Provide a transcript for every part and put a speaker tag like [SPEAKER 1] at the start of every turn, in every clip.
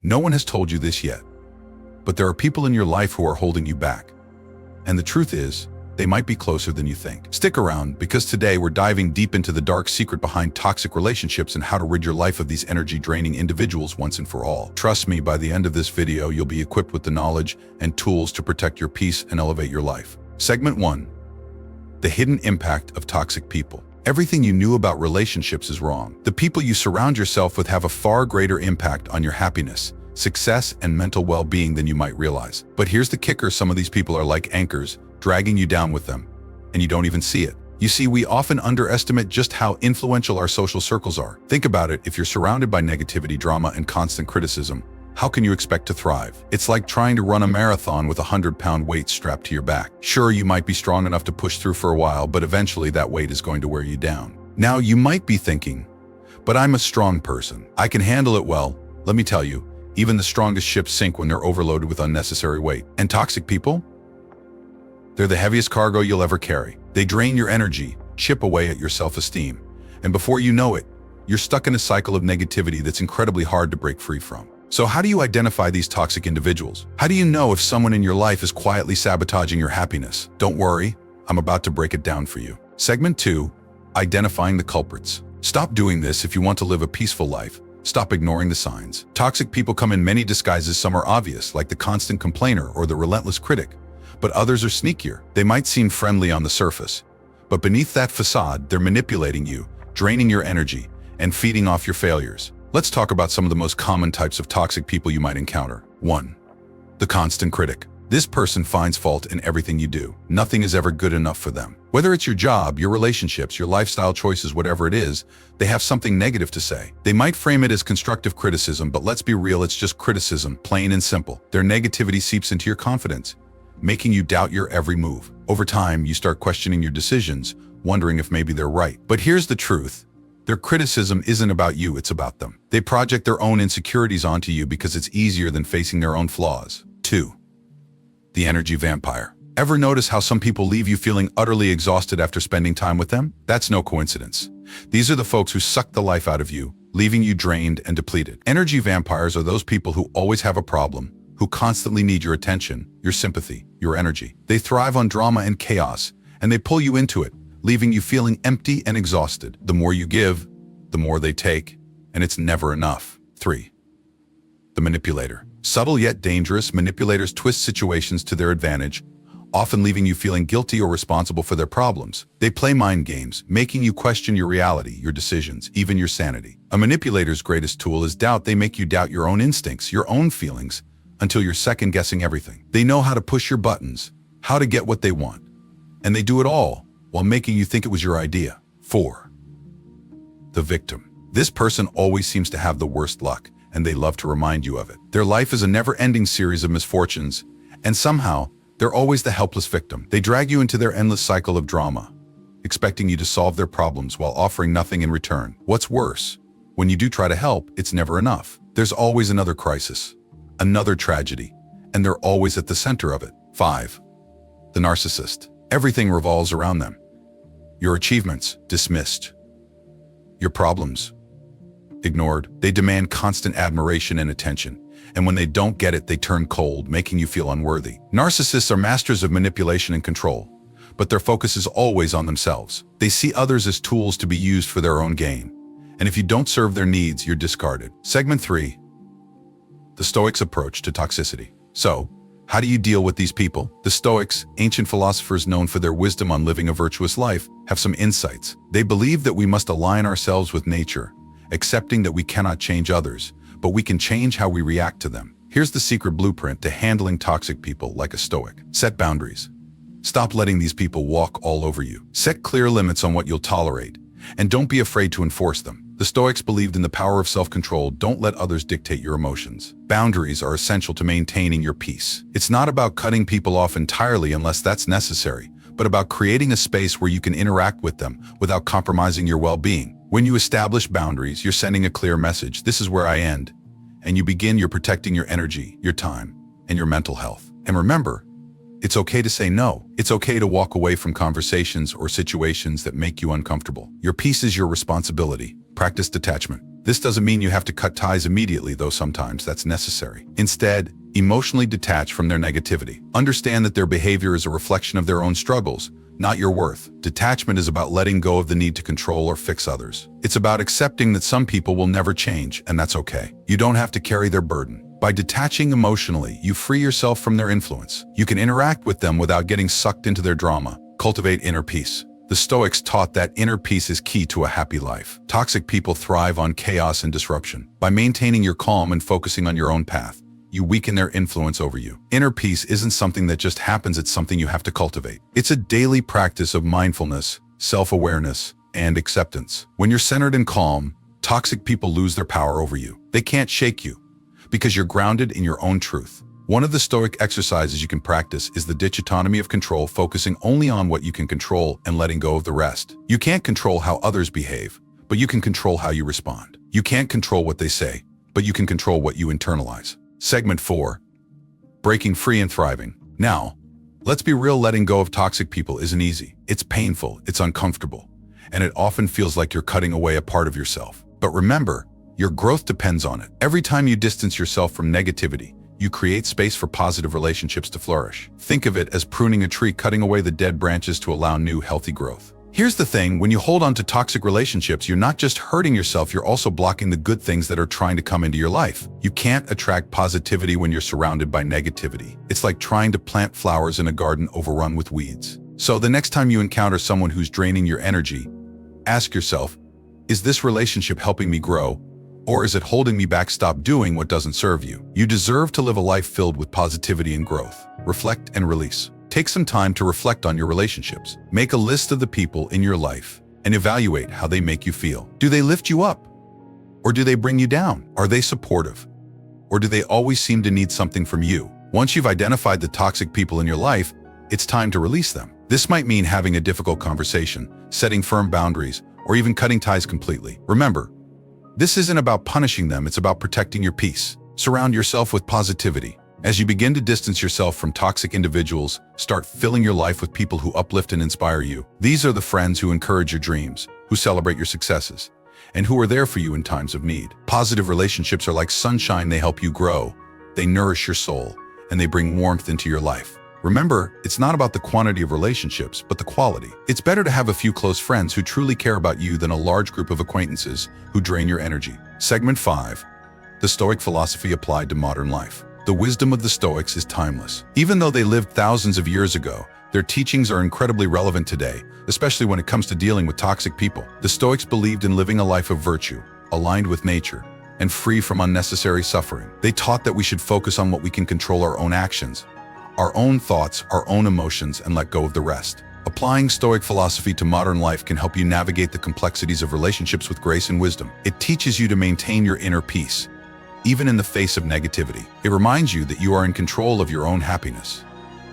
[SPEAKER 1] No one has told you this yet, but there are people in your life who are holding you back. And the truth is, they might be closer than you think. Stick around, because today we're diving deep into the dark secret behind toxic relationships and how to rid your life of these energy-draining individuals once and for all. Trust me, by the end of this video, you'll be equipped with the knowledge and tools to protect your peace and elevate your life. Segment 1. The hidden impact of toxic people. Everything you knew about relationships is wrong. The people you surround yourself with have a far greater impact on your happiness, success, and mental well-being than you might realize. But here's the kicker: some of these people are like anchors, dragging you down with them, and you don't even see it. You see, we often underestimate just how influential our social circles are. Think about it: if you're surrounded by negativity, drama, and constant criticism, how can you expect to thrive? It's like trying to run a marathon with a 100-pound weight strapped to your back. Sure, you might be strong enough to push through for a while, but eventually that weight is going to wear you down. Now, you might be thinking, but I'm a strong person. I can handle it well. Let me tell you, even the strongest ships sink when they're overloaded with unnecessary weight. And toxic people? They're the heaviest cargo you'll ever carry. They drain your energy, chip away at your self-esteem, and before you know it, you're stuck in a cycle of negativity that's incredibly hard to break free from. So how do you identify these toxic individuals? How do you know if someone in your life is quietly sabotaging your happiness? Don't worry, I'm about to break it down for you. Segment 2. Identifying the culprits. Stop doing this if you want to live a peaceful life. Stop ignoring the signs. Toxic people come in many disguises. Some are obvious, like the constant complainer or the relentless critic, but others are sneakier. They might seem friendly on the surface, but beneath that facade, they're manipulating you, draining your energy, and feeding off your failures. Let's talk about some of the most common types of toxic people you might encounter. 1. The constant critic. This person finds fault in everything you do. Nothing is ever good enough for them. Whether it's your job, your relationships, your lifestyle choices, whatever it is, they have something negative to say. They might frame it as constructive criticism, but let's be real, it's just criticism, plain and simple. Their negativity seeps into your confidence, making you doubt your every move. Over time, you start questioning your decisions, wondering if maybe they're right. But here's the truth. Their criticism isn't about you, it's about them. They project their own insecurities onto you because it's easier than facing their own flaws. 2. The energy vampire. Ever notice how some people leave you feeling utterly exhausted after spending time with them? That's no coincidence. These are the folks who suck the life out of you, leaving you drained and depleted. Energy vampires are those people who always have a problem, who constantly need your attention, your sympathy, your energy. They thrive on drama and chaos, and they pull you into it, leaving you feeling empty and exhausted. The more you give, the more they take, and it's never enough. 3. The manipulator. Subtle yet dangerous, manipulators twist situations to their advantage, often leaving you feeling guilty or responsible for their problems. They play mind games, making you question your reality, your decisions, even your sanity. A manipulator's greatest tool is doubt. They make you doubt your own instincts, your own feelings, until you're second-guessing everything. They know how to push your buttons, how to get what they want, and they do it all while making you think it was your idea. 4. The victim. This person always seems to have the worst luck, and they love to remind you of it. Their life is a never-ending series of misfortunes, and somehow, they're always the helpless victim. They drag you into their endless cycle of drama, expecting you to solve their problems while offering nothing in return. What's worse, when you do try to help, it's never enough. There's always another crisis, another tragedy, and they're always at the center of it. 5. The narcissist. Everything revolves around them. Your achievements, dismissed. Your problems, ignored. They demand constant admiration and attention, and when they don't get it, they turn cold, making you feel unworthy. Narcissists are masters of manipulation and control, but their focus is always on themselves. They see others as tools to be used for their own gain, and if you don't serve their needs, you're discarded. Segment 3. The Stoics' approach to toxicity. So, how do you deal with these people? The Stoics, ancient philosophers known for their wisdom on living a virtuous life, have some insights. They believe that we must align ourselves with nature, accepting that we cannot change others, but we can change how we react to them. Here's the secret blueprint to handling toxic people like a Stoic. Set boundaries. Stop letting these people walk all over you. Set clear limits on what you'll tolerate, and don't be afraid to enforce them. The Stoics believed in the power of self-control. Don't let others dictate your emotions. Boundaries are essential to maintaining your peace. It's not about cutting people off entirely unless that's necessary, but about creating a space where you can interact with them without compromising your well-being. When you establish boundaries, you're sending a clear message: this is where I end. And you begin, you're protecting your energy, your time, and your mental health. And remember, it's okay to say no. It's okay to walk away from conversations or situations that make you uncomfortable. Your peace is your responsibility. Practice detachment. This doesn't mean you have to cut ties immediately, though sometimes that's necessary. Instead, emotionally detach from their negativity. Understand that their behavior is a reflection of their own struggles, not your worth. Detachment is about letting go of the need to control or fix others. It's about accepting that some people will never change, and that's okay. You don't have to carry their burden. By detaching emotionally, you free yourself from their influence. You can interact with them without getting sucked into their drama. Cultivate inner peace. The Stoics taught that inner peace is key to a happy life. Toxic people thrive on chaos and disruption. By maintaining your calm and focusing on your own path, you weaken their influence over you. Inner peace isn't something that just happens, it's something you have to cultivate. It's a daily practice of mindfulness, self-awareness, and acceptance. When you're centered and calm, toxic people lose their power over you. They can't shake you because you're grounded in your own truth. One of the Stoic exercises you can practice is the dichotomy of control, focusing only on what you can control and letting go of the rest. You can't control how others behave, but you can control how you respond. You can't control what they say, but you can control what you internalize. Segment 4. Breaking free and thriving. Now, let's be real, letting go of toxic people isn't easy. It's painful, it's uncomfortable, and it often feels like you're cutting away a part of yourself. But remember, your growth depends on it. Every time you distance yourself from negativity, you create space for positive relationships to flourish. Think of it as pruning a tree, cutting away the dead branches to allow new, healthy growth. Here's the thing, when you hold on to toxic relationships, you're not just hurting yourself, you're also blocking the good things that are trying to come into your life. You can't attract positivity when you're surrounded by negativity. It's like trying to plant flowers in a garden overrun with weeds. So the next time you encounter someone who's draining your energy, ask yourself, is this relationship helping me grow? Or is it holding me back? Stop doing what doesn't serve you. You deserve to live a life filled with positivity and growth. Reflect and release. Take some time to reflect on your relationships. Make a list of the people in your life and evaluate how they make you feel. Do they lift you up? Or do they bring you down? Are they supportive? Or do they always seem to need something from you? Once you've identified the toxic people in your life, it's time to release them. This might mean having a difficult conversation, setting firm boundaries, or even cutting ties completely. Remember, this isn't about punishing them, it's about protecting your peace. Surround yourself with positivity. As you begin to distance yourself from toxic individuals, start filling your life with people who uplift and inspire you. These are the friends who encourage your dreams, who celebrate your successes, and who are there for you in times of need. Positive relationships are like sunshine. They help you grow, they nourish your soul, and they bring warmth into your life. Remember, it's not about the quantity of relationships, but the quality. It's better to have a few close friends who truly care about you than a large group of acquaintances who drain your energy. Segment 5. The Stoic philosophy applied to modern life. The wisdom of the Stoics is timeless. Even though they lived thousands of years ago, their teachings are incredibly relevant today, especially when it comes to dealing with toxic people. The Stoics believed in living a life of virtue, aligned with nature, and free from unnecessary suffering. They taught that we should focus on what we can control: our own actions, our own thoughts, our own emotions, and let go of the rest. Applying Stoic philosophy to modern life can help you navigate the complexities of relationships with grace and wisdom. It teaches you to maintain your inner peace, even in the face of negativity. It reminds you that you are in control of your own happiness,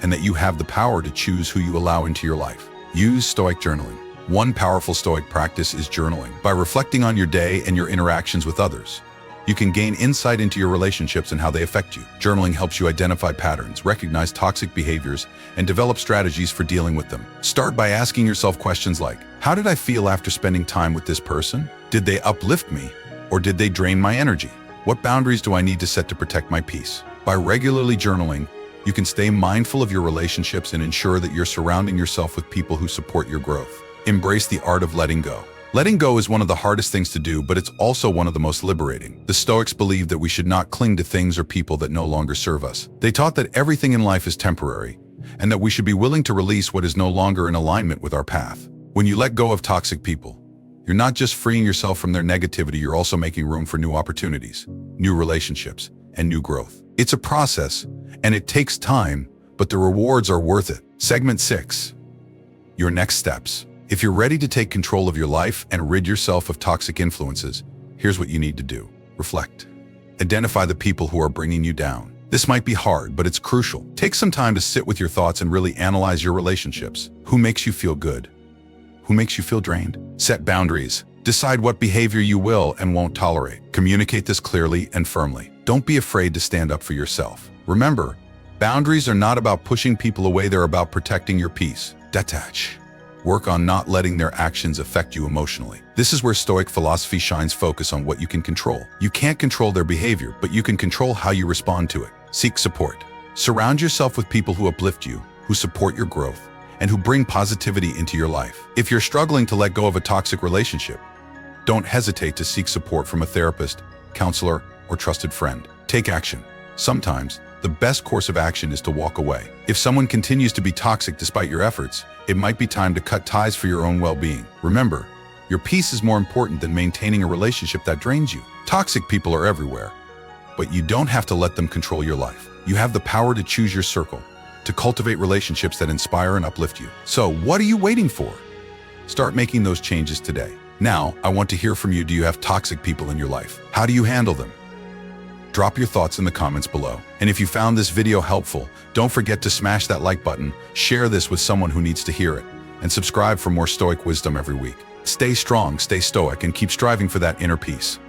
[SPEAKER 1] and that you have the power to choose who you allow into your life. Use Stoic journaling. One powerful Stoic practice is journaling. By reflecting on your day and your interactions with others, you can gain insight into your relationships and how they affect you. Journaling helps you identify patterns, recognize toxic behaviors, and develop strategies for dealing with them. Start by asking yourself questions like, how did I feel after spending time with this person? Did they uplift me, or did they drain my energy? What boundaries do I need to set to protect my peace? By regularly journaling, you can stay mindful of your relationships and ensure that you're surrounding yourself with people who support your growth. Embrace the art of letting go. Letting go is one of the hardest things to do, but it's also one of the most liberating. The Stoics believed that we should not cling to things or people that no longer serve us. They taught that everything in life is temporary, and that we should be willing to release what is no longer in alignment with our path. When you let go of toxic people, you're not just freeing yourself from their negativity, you're also making room for new opportunities, new relationships, and new growth. It's a process, and it takes time, but the rewards are worth it. Segment 6. Your next steps. If you're ready to take control of your life and rid yourself of toxic influences, here's what you need to do. Reflect. Identify the people who are bringing you down. This might be hard, but it's crucial. Take some time to sit with your thoughts and really analyze your relationships. Who makes you feel good? Who makes you feel drained? Set boundaries. Decide what behavior you will and won't tolerate. Communicate this clearly and firmly. Don't be afraid to stand up for yourself. Remember, boundaries are not about pushing people away, they're about protecting your peace. Detach. Work on not letting their actions affect you emotionally. This is where Stoic philosophy shines focus on what you can control. You can't control their behavior, but you can control how you respond to it. Seek support. Surround yourself with people who uplift you, who support your growth, and who bring positivity into your life. If you're struggling to let go of a toxic relationship, don't hesitate to seek support from a therapist, counselor, or trusted friend. Take action. Sometimes, the best course of action is to walk away. If someone continues to be toxic despite your efforts, it might be time to cut ties for your own well-being. Remember, your peace is more important than maintaining a relationship that drains you. Toxic people are everywhere, but you don't have to let them control your life. You have the power to choose your circle, to cultivate relationships that inspire and uplift you. So, what are you waiting for? Start making those changes today. Now, I want to hear from you. Do you have toxic people in your life? How do you handle them? Drop your thoughts in the comments below. And if you found this video helpful, don't forget to smash that like button, share this with someone who needs to hear it, and subscribe for more Stoic wisdom every week. Stay strong, stay stoic, and keep striving for that inner peace.